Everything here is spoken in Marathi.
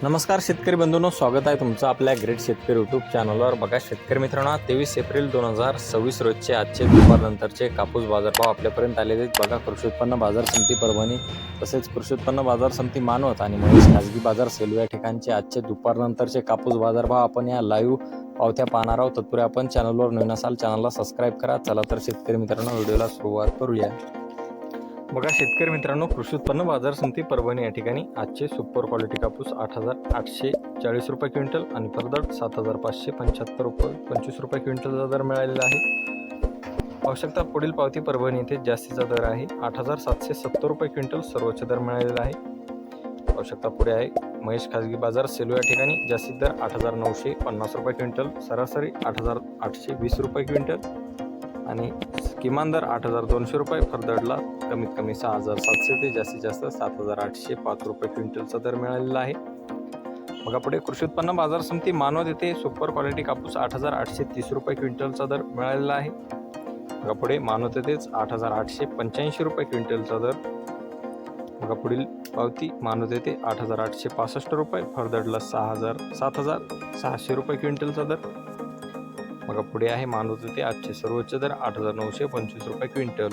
नमस्कार शेतकरी बंधूंनो, स्वागत आहे तुमचं आपल्या ग्रेट शेतकरी यूट्यूब चॅनलवर। बघा शेतकरी मित्रांनो, 23 एप्रिल 2026 रोजचे आजचे दुपारनंतरचे कापूस बाजारभाव आपल्यापर्यंत आलेले आहेत। बघा कृषी उत्पन्न बाजार समिती परभणी तसेच कृषी उत्पन्न बाजार समिती मानवत आणि महेश खाजगी बाजार सेलू या ठिकाणचे आजचे दुपारनंतरचे कापूस बाजारभाव आपण या लाईव्ह पावत्या पाहणार आहोत। तत्पूर्वी आपण चॅनलवर नवीन असाल चॅनलला सबस्क्राईब करा। चला तर शेतकरी मित्रांनो, व्हिडिओला सुरुवात करूया। बघा शेतकरी मित्रांनो, कृषी उत्पन्न बाजार समिती परभणी या ठिकाणी आजचे सुपर क्वालिटी कापूस 8,840 रुपये क्विंटल आणि फरदड 7,575 रुपये 25 रुपये क्विंटलचा दर मिळालेला आहे। आवश्यकता पुढील पावती परभणी येथे जास्तीचा दर आहे 8,770 रुपये क्विंटल सर्वोच्च दर मिळालेला आहे। आवश्यकता पुढे आहे महेश खाजगी बाजार सेलू या ठिकाणी जास्तीत दर 8,950 रुपये क्विंटल, सरासरी 8,820 रुपये क्विंटल आणि किमान दर 8,200 रुपये, फरदडला कमीत कमी 6,700 ते जास्तीत जास्त 7,805 रुपये क्विंटलचा दर मिळालेला आहे। मग पुढे कृषी उत्पन्न बाजार समिती मानवत येथे सुपर क्वालिटी कापूस 8,830 रुपये क्विंटलचा दर मिळालेला आहे। मग पुढे मानवत येथेच 8,885 रुपये क्विंटलचा दर। मग पुढील पावती मानवत येथे 8,865 रुपये, फरदडला 7,600 रुपये क्विंटलचा दर। मग पुढे आहे मानवत येथे आजचे सर्वोच्च दर 8,925 रुपये क्विंटल।